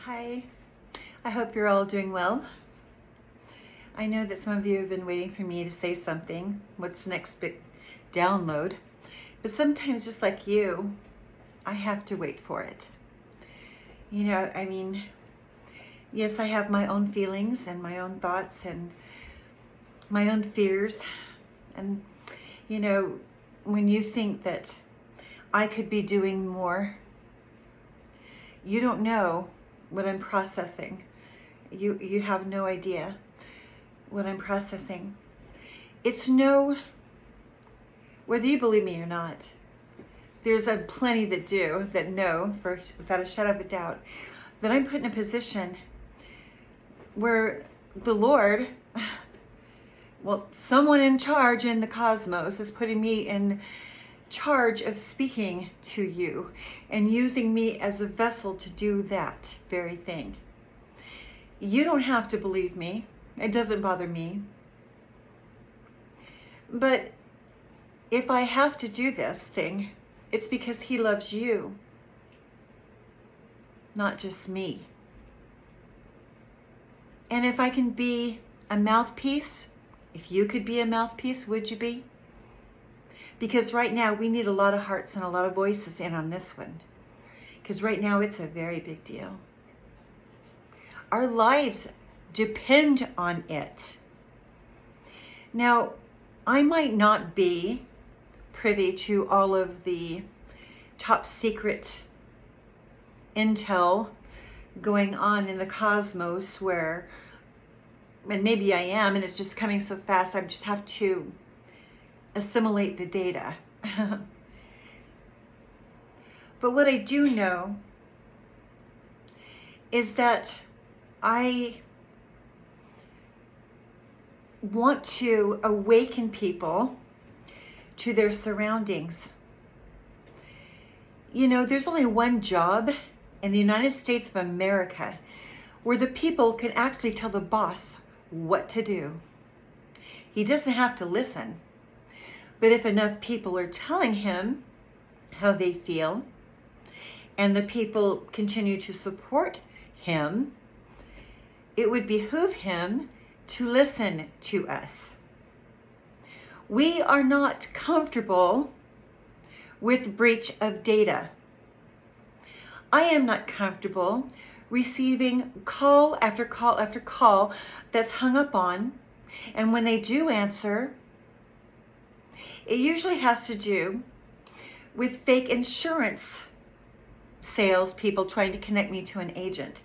Hi, I hope you're all doing well. I know that some of you have been waiting for me to say something. What's the next big download? But sometimes, just like you, I have to wait for it. Yes, I have my own feelings and my own thoughts and my own fears. And, when you think that I could be doing more, you don't know what I'm processing. You have no idea what I'm processing. It's whether you believe me or not, there's a plenty that do, that know, without a shadow of a doubt, that I'm put in a position where the Lord, well, someone in charge in the cosmos is putting me in charge of speaking to you and using me as a vessel to do that very thing. You don't have to believe me. It doesn't bother me. But if I have to do this thing, it's because He loves you, not just me. And if I can be a mouthpiece, if you could be a mouthpiece, would you be? Because right now we need a lot of hearts and a lot of voices in on this one. Because right now it's a very big deal. Our lives depend on it. Now, I might not be privy to all of the top secret intel going on in the cosmos and maybe I am, and it's just coming so fast, I just have to assimilate the data. But what I do know is that I want to awaken people to their surroundings. There's only one job in the United States of America where the people can actually tell the boss what to do. He doesn't have to listen. But if enough people are telling him how they feel, and the people continue to support him, it would behoove him to listen to us. We are not comfortable with breach of data. I am not comfortable receiving call after call after call that's hung up on, and when they do answer, it usually has to do with fake insurance salespeople trying to connect me to an agent.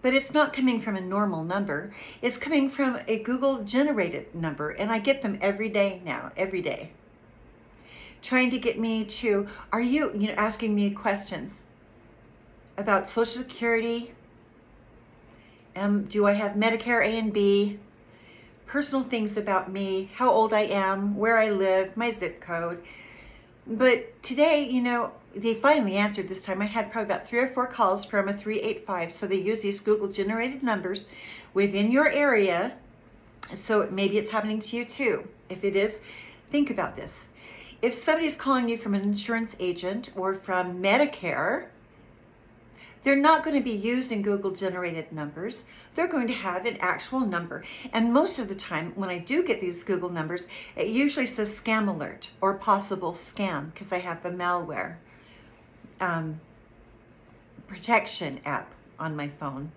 But it's not coming from a normal number. It's coming from a Google generated number, and I get them every day now, every day. Trying to get me to, asking me questions about Social Security, do I have Medicare A and B, personal things about me, how old I am, where I live, my zip code. But today, they finally answered this time. I had probably about 3 or 4 calls from a 385. So they use these Google generated numbers within your area. So maybe it's happening to you too. If it is, think about this. If somebody's calling you from an insurance agent or from Medicare, they're not going to be using Google generated numbers. They're going to have an actual number. And most of the time when I do get these Google numbers, it usually says scam alert or possible scam, because I have the malware protection app on my phone.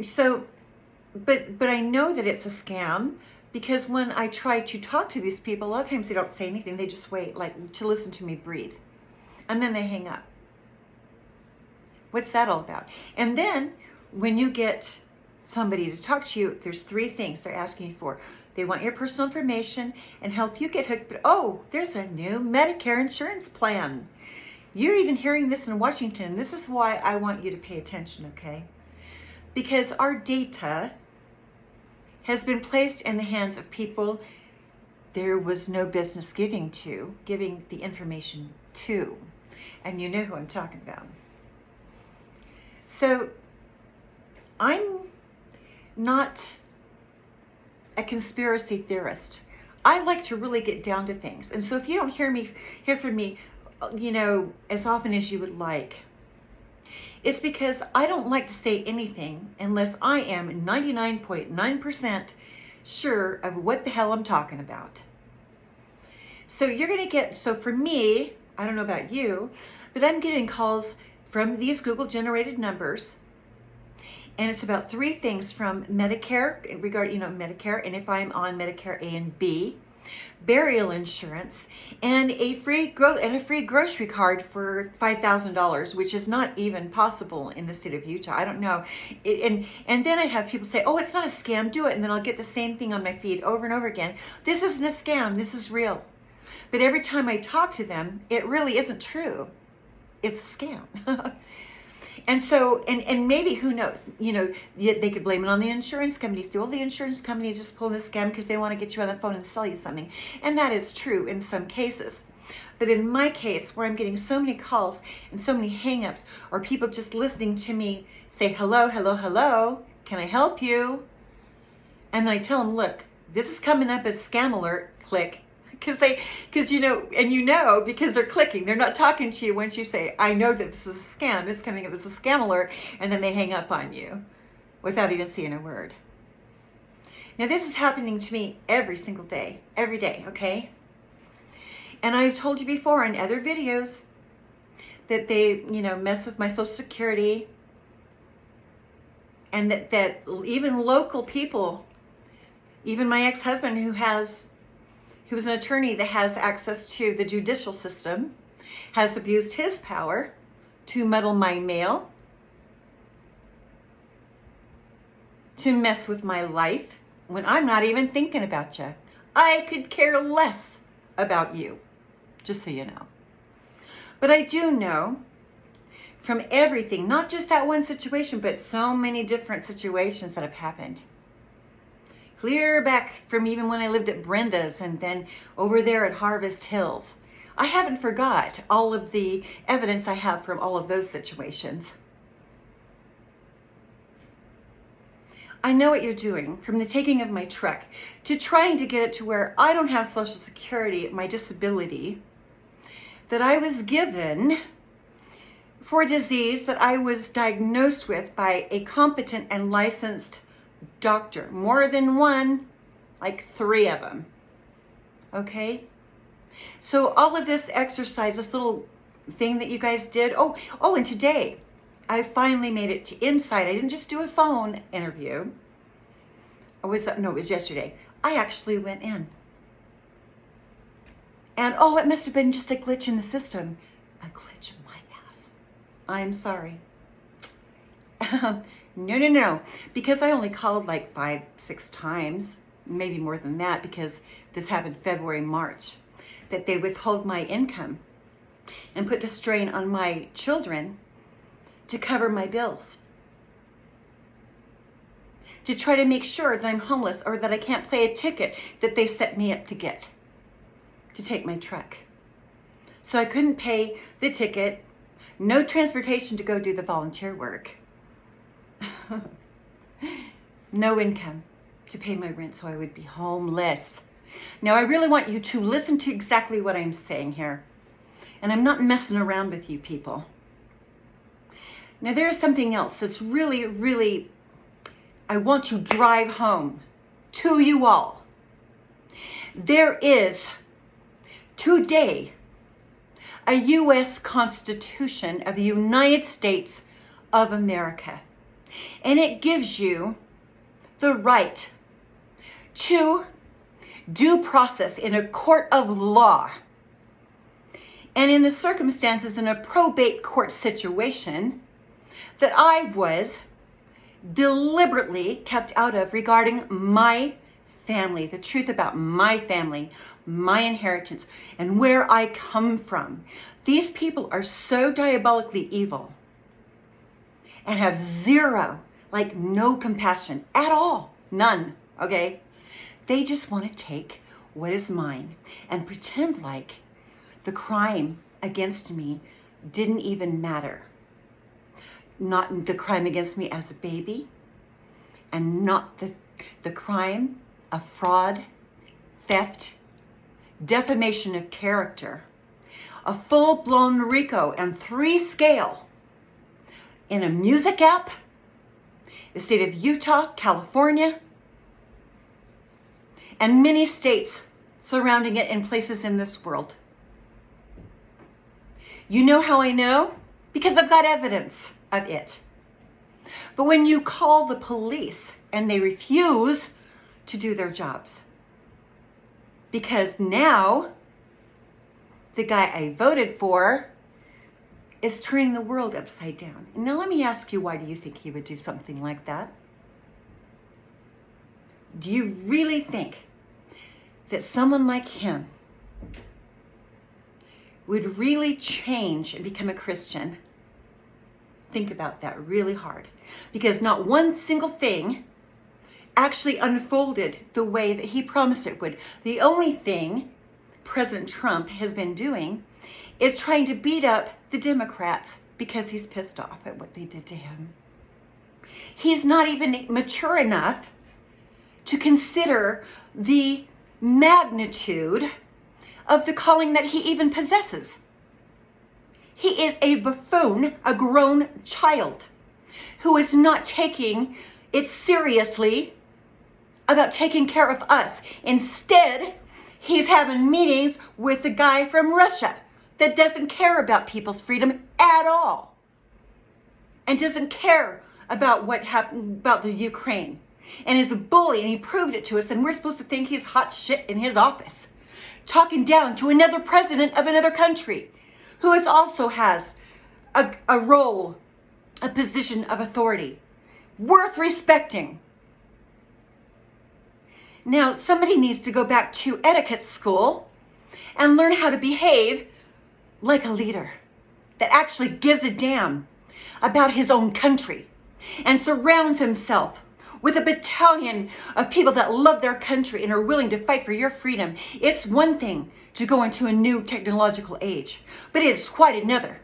So, but I know that it's a scam, because when I try to talk to these people, a lot of times they don't say anything. They just wait, like, to listen to me breathe. And then they hang up. What's that all about? And then when you get somebody to talk to you, there's 3 things they're asking you for. They want your personal information and help you get hooked. But oh, there's a new Medicare insurance plan. You're even hearing this in Washington. This is why I want you to pay attention, okay? Because our data has been placed in the hands of people there was no business giving the information to. And you know who I'm talking about. So I'm not a conspiracy theorist. I like to really get down to things. And so if you don't hear from me, as often as you would like, It's because I don't like to say anything unless I am 99.9% sure of what the hell I'm talking about. So you're going to get, so for me, I don't know about you, but I'm getting calls from these Google generated numbers. And it's about three things from Medicare, regarding, Medicare, and if I'm on Medicare A and B, burial insurance, and a free grocery card for $5,000, which is not even possible in the state of Utah. I don't know. And then I have people say, "Oh, it's not a scam. Do it," and then I'll get the same thing on my feed over and over again. This isn't a scam. This is real. But every time I talk to them, it really isn't true. It's a scam. And so, and maybe, who knows, they could blame it on the insurance company. Well, the insurance company is just pulling a scam because they want to get you on the phone and sell you something. And that is true in some cases. But in my case, where I'm getting so many calls and so many hangups, or people just listening to me say, hello, hello, hello, can I help you? And then I tell them, look, this is coming up as scam alert, click. Because because they're clicking. They're not talking to you once you say, I know that this is a scam. It's coming up as a scam alert. And then they hang up on you without even saying a word. Now, this is happening to me every single day, every day, okay? And I've told you before in other videos that they, mess with my Social Security, and that even local people, even my ex-husband who was an attorney that has access to the judicial system, has abused his power to muddle my mail, to mess with my life when I'm not even thinking about you. I could care less about you, just so you know. But I do know from everything, not just that one situation, but so many different situations that have happened. Clear back from even when I lived at Brenda's, and then over there at Harvest Hills. I haven't forgot all of the evidence I have from all of those situations. I know what you're doing, from the taking of my truck to trying to get it to where I don't have Social Security, my disability, that I was given for a disease that I was diagnosed with by a competent and licensed doctor. More than one, like 3 of them. Okay? So all of this exercise, this little thing that you guys did. Oh, and today I finally made it to Inside. I didn't just do a phone interview. It was yesterday. I actually went in. And it must have been just a glitch in the system. A glitch in my ass. I'm sorry. No. Because I only called like 5-6 times, maybe more than that, because this happened February, March, that they withhold my income and put the strain on my children to cover my bills, to try to make sure that I'm homeless or that I can't pay a ticket that they set me up to get, to take my truck. So I couldn't pay the ticket, no transportation to go do the volunteer work. No income to pay my rent, so I would be homeless. Now, I really want you to listen to exactly what I'm saying here. And I'm not messing around with you people. Now, there's something else that's really, really, I want to drive home to you all. There is today a U.S. Constitution of the United States of America. And it gives you the right to due process in a court of law. And in the circumstances in a probate court situation that I was deliberately kept out of regarding my family, the truth about my family, my inheritance, and where I come from. These people are so diabolically evil and have zero, like no compassion at all. None, okay? They just want to take what is mine and pretend like the crime against me didn't even matter. Not the crime against me as a baby, and not the crime of fraud, theft, defamation of character, a full-blown RICO and 3 scale in a music app, the state of Utah, California, and many states surrounding it in places in this world. You know how I know? Because I've got evidence of it. But when you call the police and they refuse to do their jobs, because now the guy I voted for is turning the world upside down. Now let me ask you, why do you think he would do something like that? Do you really think that someone like him would really change and become a Christian? Think about that really hard, because not one single thing actually unfolded the way that he promised it would. The only thing President Trump has been doing is trying to beat up the Democrats because he's pissed off at what they did to him. He's not even mature enough to consider the magnitude of the calling that he even possesses. He is a buffoon, a grown child, who is not taking it seriously about taking care of us. Instead, he's having meetings with the guy from Russia that doesn't care about people's freedom at all, and doesn't care about what happened about the Ukraine, and is a bully, and he proved it to us, and we're supposed to think he's hot shit in his office, talking down to another president of another country who also has a role, a position of authority worth respecting. Now, somebody needs to go back to etiquette school and learn how to behave like a leader that actually gives a damn about his own country and surrounds himself with a battalion of people that love their country and are willing to fight for your freedom. It's one thing to go into a new technological age, but it is quite another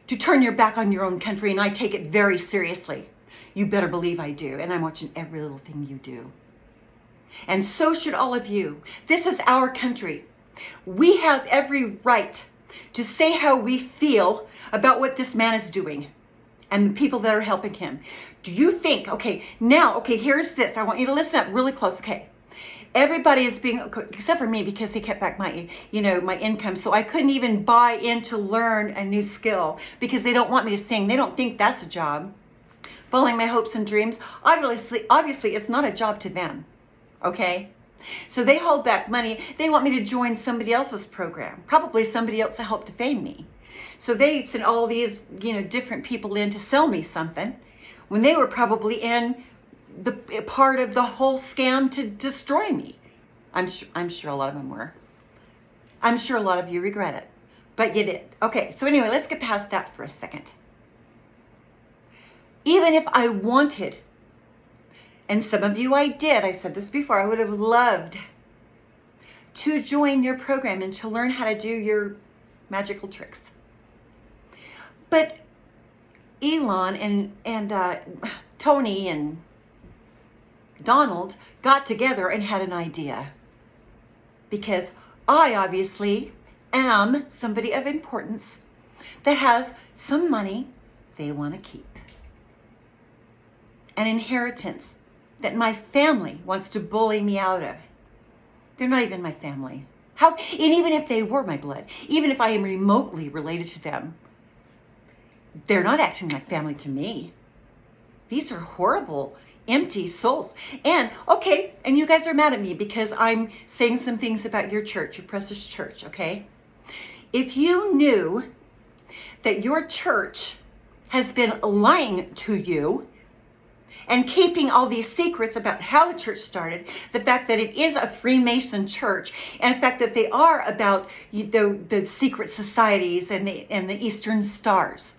to turn your back on your own country, and I take it very seriously. You better believe I do, and I'm watching every little thing you do. And so should all of you. This is our country. We have every right to say how we feel about what this man is doing and the people that are helping him. Do you think, here's this. I want you to listen up really close, okay? Everybody is being, except for me, because he kept back my income. So I couldn't even buy in to learn a new skill because they don't want me to sing. They don't think that's a job. Following my hopes and dreams, obviously, it's not a job to them, okay? So they hold back money. They want me to join somebody else's program, probably somebody else to help defame me. So they sent all these, different people in to sell me something when they were probably in the part of the whole scam to destroy me. I'm sure a lot of them were. I'm sure a lot of you regret it, but you did. Okay, so anyway, let's get past that for a second. Even if I wanted, and some of you I did, I've said this before, I would have loved to join your program and to learn how to do your magical tricks. But Elon and Tony and Donald got together and had an idea. Because I obviously am somebody of importance that has some money they want to keep. An inheritance that my family wants to bully me out of. They're not even my family. And even if they were my blood, even if I am remotely related to them, they're not acting like family to me. These are horrible, empty souls. And you guys are mad at me because I'm saying some things about your church, your precious church, okay? If you knew that your church has been lying to you and keeping all these secrets about how the church started, the fact that it is a Freemason church, and the fact that they are about the secret societies and the Eastern Stars,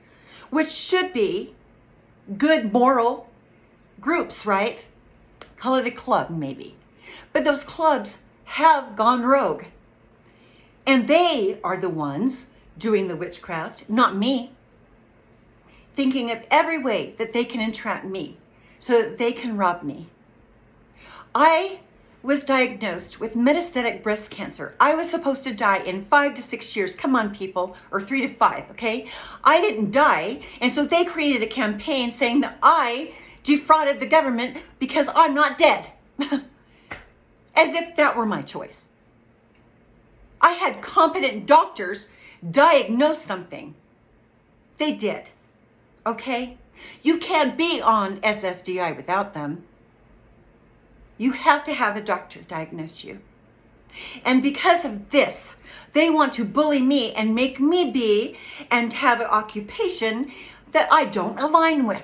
which should be good moral groups, right? Call it a club, maybe. But those clubs have gone rogue. And they are the ones doing the witchcraft, not me. Thinking of every way that they can entrap me so that they can rob me. I was diagnosed with metastatic breast cancer. I was supposed to die in 5 to 6 years. Come on, people, or 3 to 5, okay? I didn't die, and so they created a campaign saying that I defrauded the government because I'm not dead. As if that were my choice. I had competent doctors diagnose something. They did, okay? You can't be on SSDI without them. You have to have a doctor diagnose you. And because of this, they want to bully me and make me be and have an occupation that I don't align with,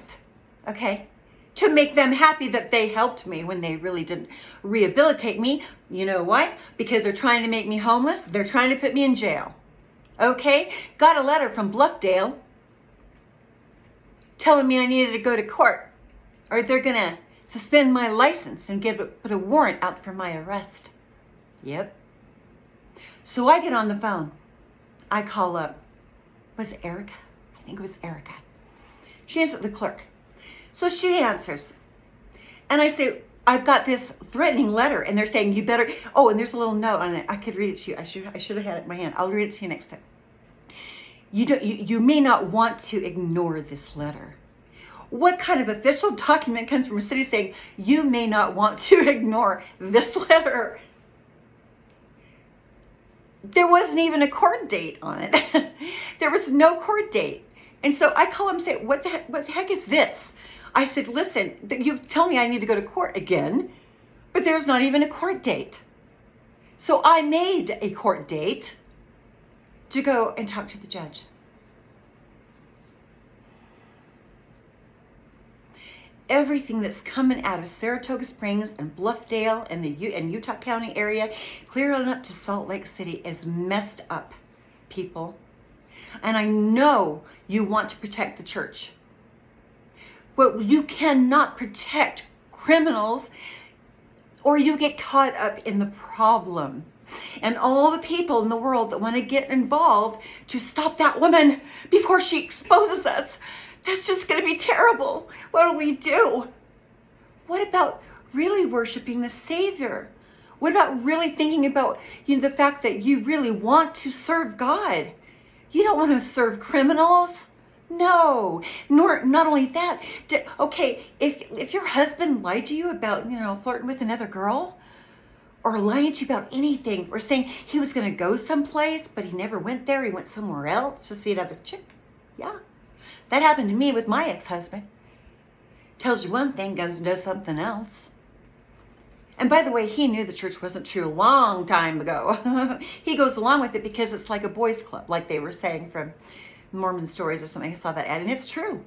okay? To make them happy that they helped me when they really didn't rehabilitate me. You know why? Because they're trying to make me homeless. They're trying to put me in jail. Okay? Got a letter from Bluffdale telling me I needed to go to court, or they're going to suspend my license and put a warrant out for my arrest. Yep. So I get on the phone. I call up. Was it Erica? I think it was Erica. She answered the clerk. So she answers. And I say, I've got this threatening letter, and they're saying you better, oh, and there's a little note on it. I could read it to you. I should have had it in my hand. I'll read it to you next time. You may not want to ignore this letter. What kind of official document comes from a city saying you may not want to ignore this letter? There wasn't even a court date on it. There was no court date. And so I call him and say, what the heck is this? I said, listen, you tell me I need to go to court again, but there's not even a court date. So I made a court date to go and talk to the judge. Everything that's coming out of Saratoga Springs and Bluffdale and and Utah County area, clear on up to Salt Lake City, is messed up, people. And I know you want to protect the church, but you cannot protect criminals or you get caught up in the problem. And all the people in the world that want to get involved to stop that woman before she exposes us, that's just going to be terrible. What do we do? What about really worshiping the Savior? What about really thinking about, the fact that you really want to serve God? You don't want to serve criminals. No. Not only that. Okay, if your husband lied to you about, flirting with another girl, or lying to you about anything, or saying he was going to go someplace, but he never went there, he went somewhere else to see another chick. Yeah. That happened to me with my ex-husband. Tells you one thing, goes and does something else. And by the way, he knew the church wasn't true a long time ago. He goes along with it because it's like a boys' club, like they were saying from Mormon Stories or something. I saw that ad, and it's true.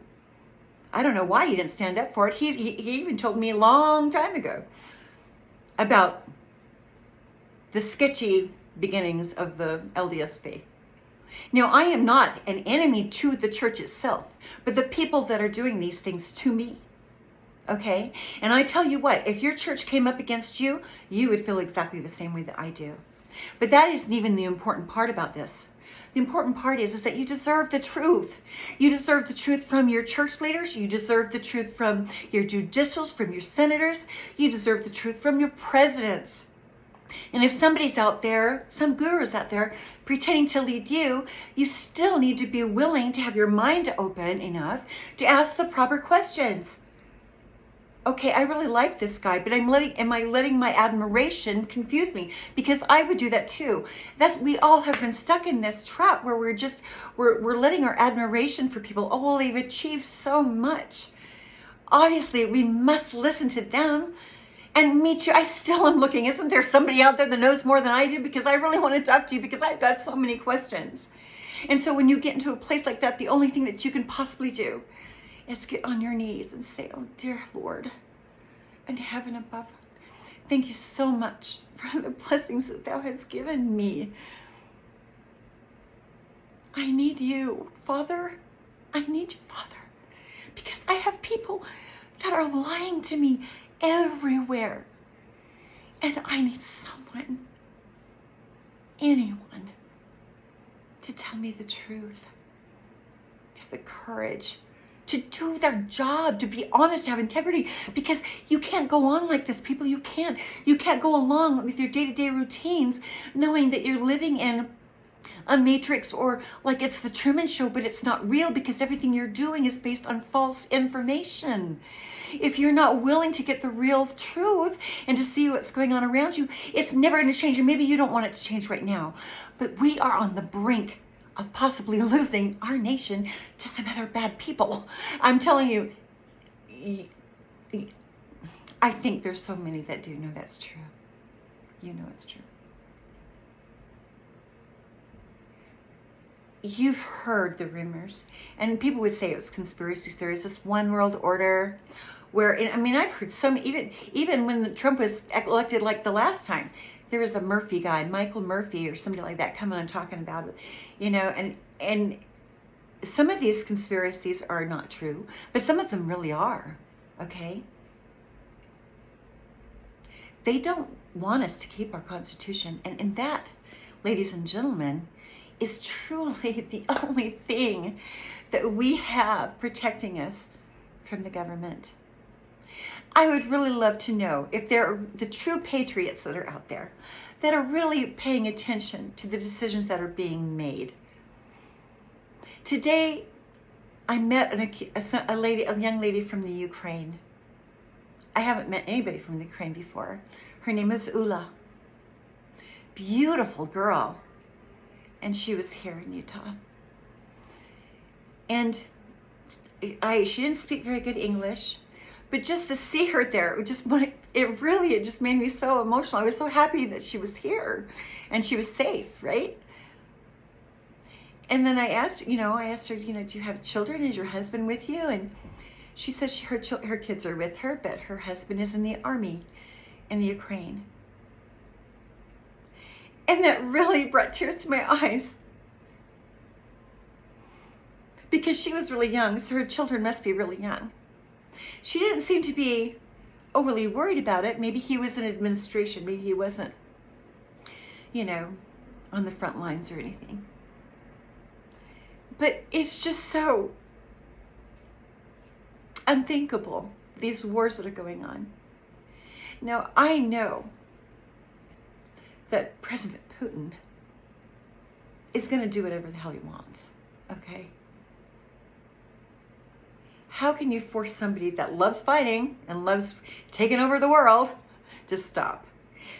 I don't know why he didn't stand up for it. He even told me a long time ago about the sketchy beginnings of the LDS faith. Now, I am not an enemy to the church itself, but the people that are doing these things to me. Okay? And I tell you what, if your church came up against you, you would feel exactly the same way that I do. But that isn't even the important part about this. The important part is that you deserve the truth. You deserve the truth from your church leaders. You deserve the truth from your judicials, from your senators. You deserve the truth from your presidents. And if somebody's out there, some guru's out there pretending to lead you, you still need to be willing to have your mind open enough to ask the proper questions. Okay, I really like this guy, but am I letting my admiration confuse me? Because I would do that too. We all have been stuck in this trap where we're letting our admiration for people, oh, well, they've achieved so much. Obviously, we must listen to them. And me too, I still am looking. Isn't there somebody out there that knows more than I do? Because I really want to talk to you because I've got so many questions. And so when you get into a place like that, the only thing that you can possibly do is get on your knees and say, oh, dear Lord, in heaven above, thank you so much for the blessings that thou hast given me. I need you, Father. I need you, Father. Because I have people that are lying to me everywhere. And I need someone, anyone, to tell me the truth. To have the courage to do their job, to be honest, to have integrity, because you can't go on like this, people. You can't go along with your day-to-day routines knowing that you're living in a matrix, or like it's the Truman Show, but it's not real, because everything you're doing is based on false information. If you're not willing to get the real truth and to see what's going on around you, it's never going to change. And maybe you don't want it to change right now, but we are on the brink of possibly losing our nation to some other bad people. I'm telling you, I think there's so many that do know that's true. You know it's true. You've heard the rumors, and people would say it was conspiracy theories, this one world order, where, I mean, I've heard some, even when Trump was elected, like the last time, there was a Murphy guy, Michael Murphy or somebody like that, coming and talking about it, you know, and some of these conspiracies are not true, but some of them really are, okay? They don't want us to keep our Constitution, and that, ladies and gentlemen, is truly the only thing that we have protecting us from the government. I would really love to know if there are the true patriots that are out there that are really paying attention to the decisions that are being made. Today, I met a young lady from the Ukraine. I haven't met anybody from the Ukraine before. Her name is Ula. Beautiful girl. And she was here in Utah. And she didn't speak very good English, but just to see her there, it just made me so emotional. I was so happy that she was here and she was safe, right? And then I asked her, do you have children? Is your husband with you? And she says her kids are with her, but her husband is in the army in the Ukraine. And that really brought tears to my eyes, because she was really young, so her children must be really young. She didn't seem to be overly worried about it. Maybe he was in administration. Maybe he wasn't, on the front lines or anything. But it's just so unthinkable, these wars that are going on. Now, I know that President Putin is going to do whatever the hell he wants, okay? How can you force somebody that loves fighting and loves taking over the world to stop?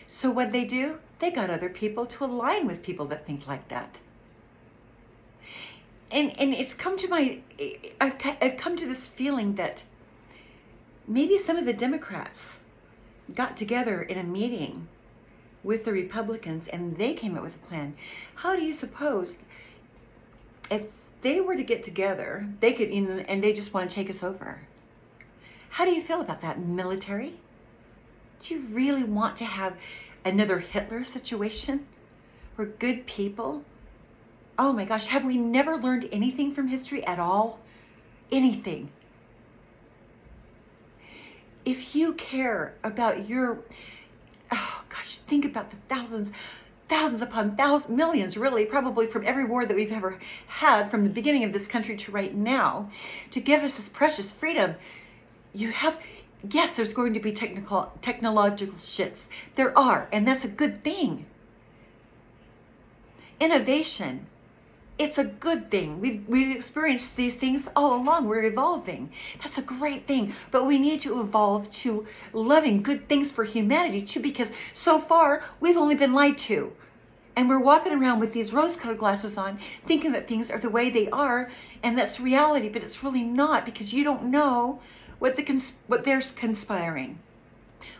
So what do? They got other people to align with people that think like that. And it's come to I've come to this feeling that maybe some of the Democrats got together in a meeting with the Republicans, and they came up with a plan. How do you suppose, if they were to get together, they could, and they just want to take us over? How do you feel about that? Military? Do you really want to have another Hitler situation where good people? Oh my gosh, have we never learned anything from history at all? Anything. If you care about oh gosh, think about the thousands upon millions, really, probably from every war that we've ever had from the beginning of this country to right now, to give us this precious freedom. Yes, there's going to be technological shifts. There are, and that's a good thing. Innovation, it's a good thing. We've experienced these things all along. We're evolving. That's a great thing. But we need to evolve to loving good things for humanity too, because so far we've only been lied to. And we're walking around with these rose-colored glasses on, thinking that things are the way they are, and that's reality, but it's really not, because you don't know what they're conspiring,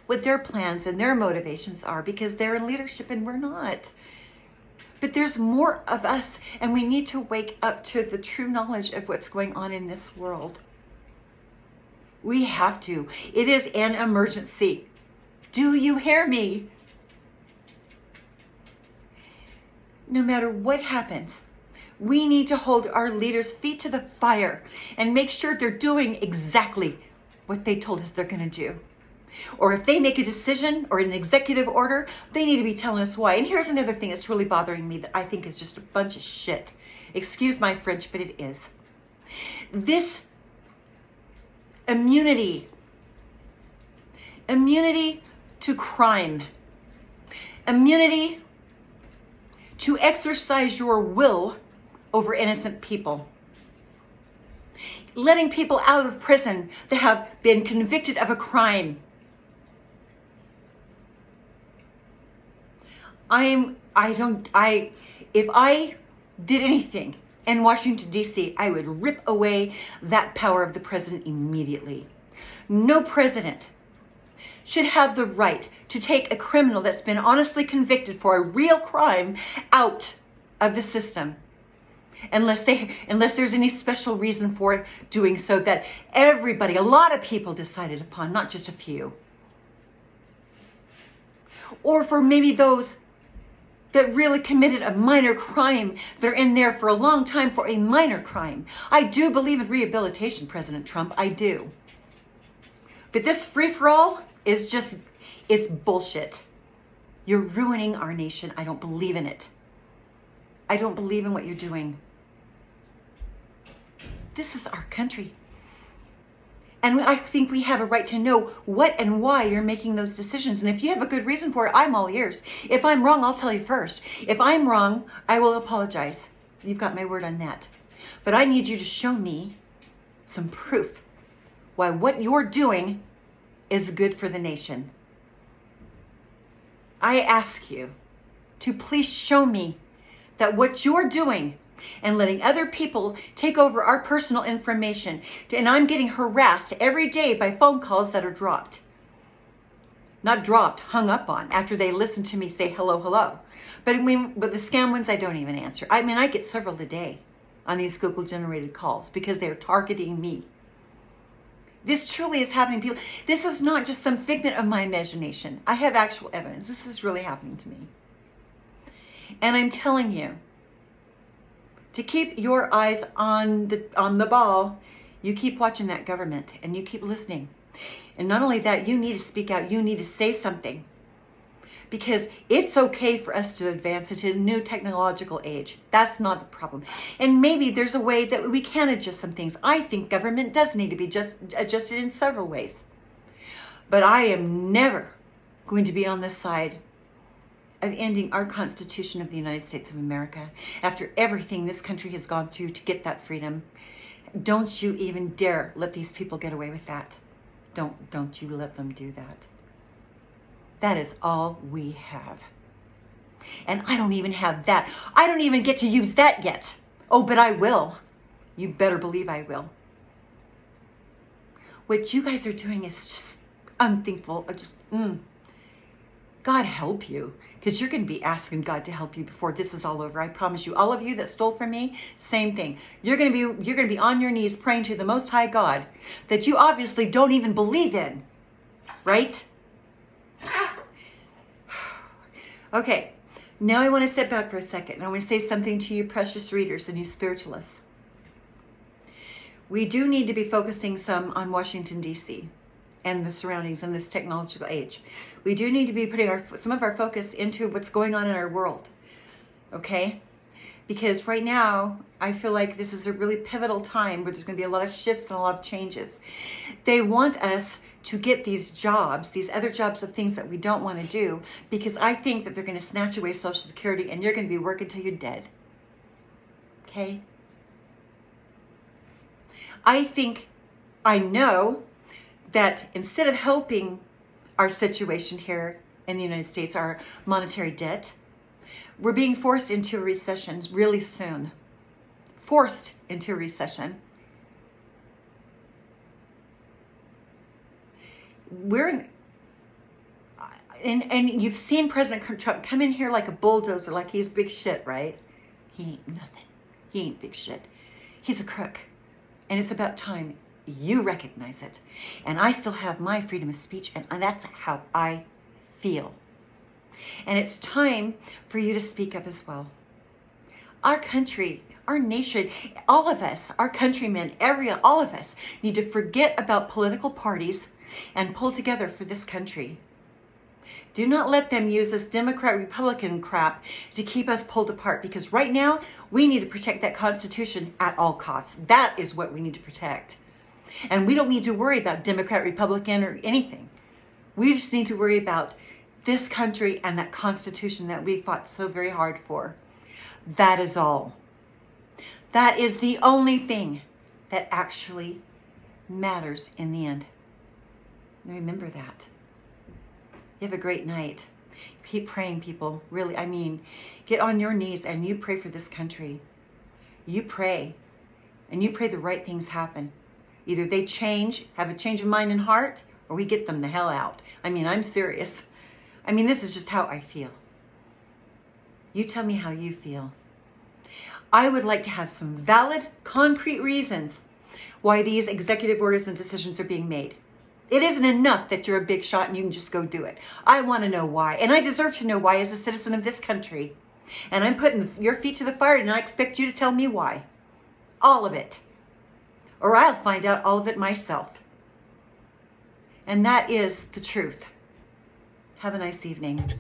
what their plans and their motivations are, because they're in leadership and we're not. But there's more of us, and we need to wake up to the true knowledge of what's going on in this world. We have to. It is an emergency. Do you hear me? No matter what happens, we need to hold our leaders' feet to the fire and make sure they're doing exactly what they told us they're going to do. Or if they make a decision or an executive order, they need to be telling us why. And here's another thing that's really bothering me that I think is just a bunch of shit. Excuse my French, but it is. This immunity. Immunity to crime. Immunity to exercise your will over innocent people. Letting people out of prison that have been convicted of a crime. If I did anything in Washington, D.C., I would rip away that power of the president immediately. No president should have the right to take a criminal that's been honestly convicted for a real crime out of the system. Unless there's any special reason for it doing so that everybody, a lot of people decided upon, not just a few. Or for maybe those that really committed a minor crime, that are in there for a long time for a minor crime. I do believe in rehabilitation, President Trump, I do. But this free-for-all is just, it's bullshit. You're ruining our nation. I don't believe in it. I don't believe in what you're doing. This is our country. And I think we have a right to know what and why you're making those decisions. And if you have a good reason for it, I'm all ears. If I'm wrong, I'll tell you first. If I'm wrong, I will apologize. You've got my word on that. But I need you to show me some proof why what you're doing is good for the nation. I ask you to please show me that what you're doing and letting other people take over our personal information, and I'm getting harassed every day by phone calls that are dropped. Not dropped, hung up on after they listen to me say hello, hello. But the scam ones, I don't even answer. I mean, I get several a day on these Google generated calls because they're targeting me. This truly is happening, people. This is not just some figment of my imagination. I have actual evidence. This is really happening to me. And I'm telling you, to keep your eyes on the ball, you keep watching that government and you keep listening. And not only that, you need to speak out. You need to say something. Because it's okay for us to advance into a new technological age. That's not the problem. And maybe there's a way that we can adjust some things. I think government does need to be adjusted in several ways. But I am never going to be on the side of ending our Constitution of the United States of America after everything this country has gone through to get that freedom. Don't you even dare let these people get away with that. Don't you let them do that. That is all we have. And I don't even have that. I don't even get to use that yet. Oh, but I will. You better believe I will. What you guys are doing is just unthinkable. God help you, because you're going to be asking God to help you before this is all over. I promise you. All of you that stole from me, same thing. You're going to be on your knees praying to the Most High God that you obviously don't even believe in, right? Okay, now I want to sit back for a second and I want to say something to you precious readers and you spiritualists. We do need to be focusing some on Washington, D.C. and the surroundings in this technological age. We do need to be putting some of our focus into what's going on in our world, okay? Because right now, I feel like this is a really pivotal time where there's going to be a lot of shifts and a lot of changes. They want us to get these jobs, these other jobs of things that we don't want to do, because I think that they're going to snatch away Social Security and you're going to be working till you're dead. Okay? I know that instead of helping our situation here in the United States, our monetary debt, we're being forced into a recession really soon. Forced into a recession. And you've seen President Trump come in here like a bulldozer, like he's big shit, right? He ain't nothing. He ain't big shit. He's a crook. And it's about time you recognize it. And I still have my freedom of speech, and that's how I feel. And it's time for you to speak up as well. Our country, our nation, all of us, our countrymen, all of us need to forget about political parties and pull together for this country. Do not let them use this Democrat-Republican crap to keep us pulled apart, because right now we need to protect that Constitution at all costs. That is what we need to protect. And we don't need to worry about Democrat, Republican, or anything. We just need to worry about this country and that Constitution that we fought so very hard for. That is all. That is the only thing that actually matters in the end. Remember that. You have a great night. Keep praying, people. Really, I mean, get on your knees and you pray for this country. You pray. And you pray the right things happen. Either they change, have a change of mind and heart, or we get them the hell out. I mean, I'm serious. I mean, this is just how I feel. You tell me how you feel. I would like to have some valid, concrete reasons why these executive orders and decisions are being made. It isn't enough that you're a big shot and you can just go do it. I want to know why. And I deserve to know why as a citizen of this country. And I'm putting your feet to the fire and I expect you to tell me why. All of it. Or I'll find out all of it myself. And that is the truth. Have a nice evening.